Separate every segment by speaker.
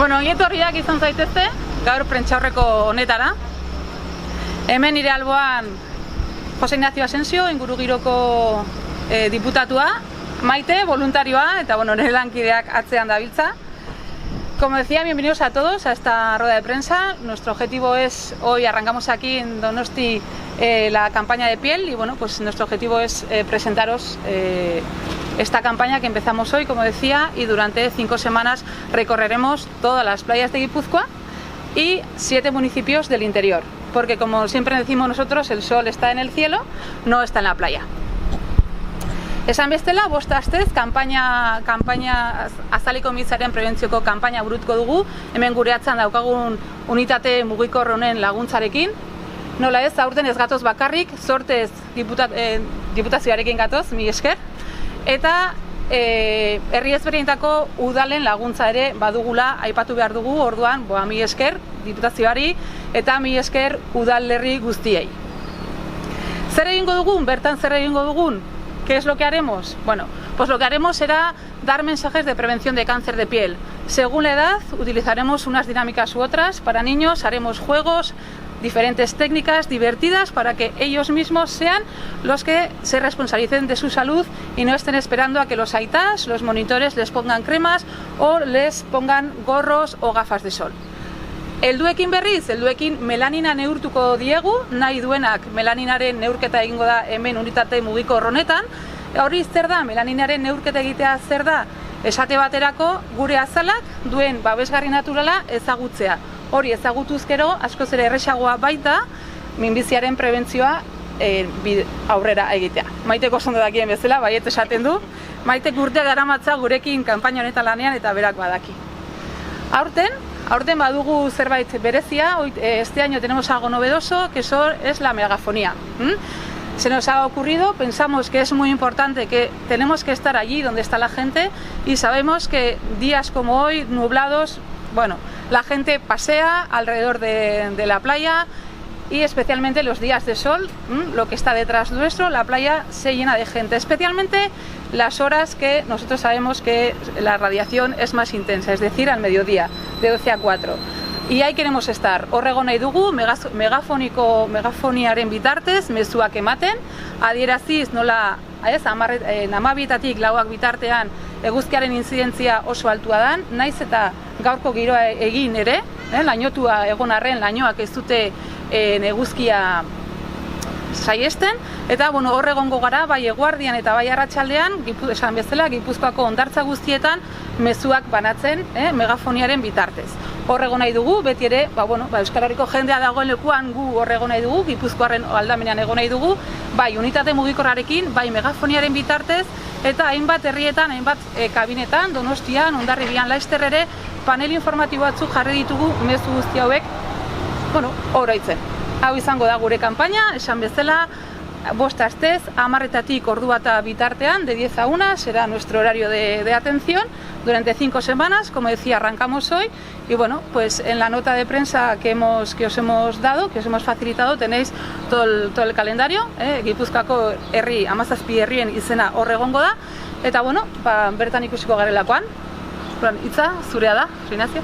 Speaker 1: Bueno, ongietorriak izan zaitezte, gaur prentsaurreko honetara. Hemen nire alboan Jose Ignacio Asensio, ingurugiroko diputatua, Maite, voluntarioa, eta bueno, nire lankideak atzean dabiltza. Como decía, bienvenidos a todos a esta rueda de prensa. Nuestro objetivo es, hoy arrancamos aquí en Donosti la campaña de piel y bueno, pues nuestro objetivo es presentaros esta campaña que empezamos hoy, como decía, y durante 5 semanas recorreremos todas las playas de Guipúzcoa y 7 municipios del interior, porque como siempre decimos nosotros, el sol está en el cielo, no está en la playa. Esan bestela, 5 astez, kampaina azaliko mitzaren prebentzioko kampaina burutuko dugu, hemen gure atzan daukagun unitate mugikor honen laguntzarekin. Nola ez, aurten ez gatoz bakarrik, sortez diputazioarekin gatoz, mi esker. Eta herri ezberdinetako udalen laguntza ere badugula aipatu behar dugu, orduan, mi esker diputazioari eta mi esker udalerri guztiei. Zer egingo dugun? Bertan zer egingo dugun? ¿Qué es lo que haremos? Bueno, pues lo que haremos será dar mensajes de prevención de cáncer de piel. Según la edad, utilizaremos unas dinámicas u otras. Para niños haremos juegos, diferentes técnicas divertidas para que ellos mismos sean los que se responsabilicen de su salud y no estén esperando a que los aitas, los monitores, les pongan cremas o les pongan gorros o gafas de sol. Helduekin berriz, helduekin melanina neurtuko diegu, nahi duenak melaninaren neurketa egingo da hemen unitate mugikor honetan. Hori zer da, melaninaren neurketa egitea zer da? Esate baterako gure azalak duen babesgarri naturala ezagutzea. Hori ezagutuzkero askoz ere erresagoa baita minbiziaren prebentzioa aurrera egitea. Maitek oso ondo dakien bezala, baiet esaten du. Maitek urteak daramatza gurekin kanpaina honetan lanean eta berak badaki. Aurten badugu zerbait berezia. Este año tenemos algo novedoso, que es la megafonía. Se nos ha ocurrido, pensamos que es muy importante, que tenemos que estar allí donde está la gente y sabemos que días como hoy, nublados, bueno, la gente pasea alrededor de la playa y especialmente los días de sol, lo que está detrás nuestro, la playa se llena de gente, especialmente las horas que nosotros sabemos que la radiación es más intensa, es decir, al mediodía, de 12 a 4. Y ahí queremos estar. Hor egon nahi dugu, megafoniaren bitartez, mezuak ematen, adieraziz nola, 12-tatik 4 bitartean eguzkiaren intzidentzia oso altua dan, naiz eta gaurko giroa egin ere, lainotua egon arren, lainoak ez dute eguzkia saiesten, eta hor egongo gara, bai eguardian eta bai arratsaldean, esan bezala, Gipuzkoako hondartza guztietan mezuak banatzen megafoniaren bitartez. Hor egon nahi dugu, beti ere, Euskal Herriko jendea dagoen lekuan gu hor egon nahi dugu, Gipuzkoaren aldamenean egon nahi dugu, bai unitate mugikorrarekin, bai megafoniaren bitartez, eta hainbat herrietan, hainbat kabinetan, Donostian, Hondarribian, Laster ere, panel informatibo batzuk jarri ditugu mezu guzti hauek, oroitzen. Hau izango da gure kanpaina, esan bezala, 5 astez, 10-tatik ordubata bitartean, de 10 a 1, será nuestro horario de atención durante 5 semanas, como decía, arrancamos hoy, y bueno, pues en la nota de prensa que os hemos dado, que os hemos facilitado, tenéis todo el calendario, Gipuzkoako herri, 17 herrien izena hor egongo da, eta bueno, bertan ikusiko garelakoan. Hitza, zurea da, Ignacio?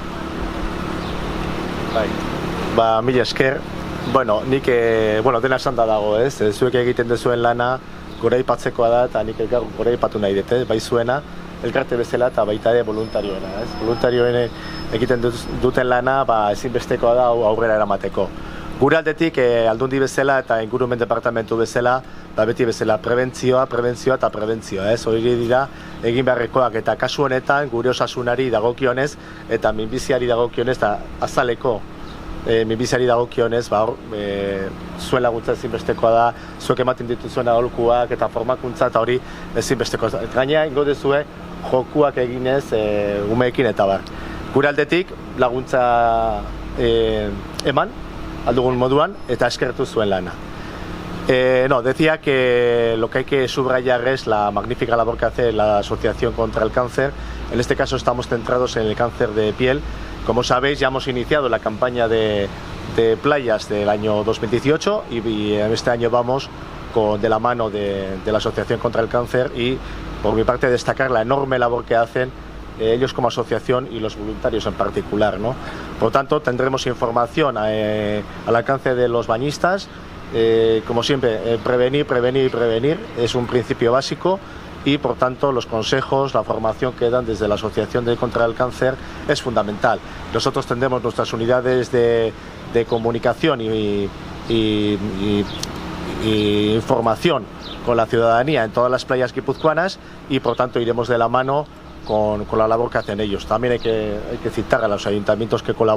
Speaker 2: Bai, mila esker. Nik dena esanda dago, zuek egiten duzuen lana gure aipatzekoa da eta nik gure aipatu nahi dut, bai zuena, elkarte bezala eta baita ere voluntarioena. Voluntarioen egiten duten lana ezinbestekoa da aurrera eramateko. Gure aldetik aldundi bezala eta ingurumen departamentu bezala, beti bezala prebentzioa eta prebentzioa. Hori dira egin beharrekoak eta kasu honetan gure osasunari dagokionez eta minbiziari dagokionez eta azaleko minbiziari dagokionez, zuen laguntza ezinbestekoa da, zuek ematen dituzuen aholkuak eta formakuntza eta hori ezinbestekoa da. Gainera, ingo duzue jokuak eginez umeekin eta bar. Gure aldetik laguntza eman, aldugun moduan, eta eskertu zuen lana. Decía que lo que hay que subrayar es la magnífica labor que hace la Asociación contra el Cáncer. En este caso estamos centrados en el cáncer de piel. Como sabéis, ya hemos iniciado la campaña de playas del año 2018 y este año vamos de la mano de la Asociación contra el Cáncer y por mi parte destacar la enorme labor que hacen ellos como asociación y los voluntarios en particular, ¿no? Por tanto, tendremos información al alcance de los bañistas. Como siempre, prevenir, prevenir y prevenir es un principio básico y, por tanto, los consejos, la formación que dan desde la Asociación contra el Cáncer es fundamental. Nosotros tendremos nuestras unidades de comunicación y información con la ciudadanía en todas las playas guipuzcoanas y, por tanto, iremos de la mano con la labor que hacen ellos. También hay que citar a los ayuntamientos que colaboran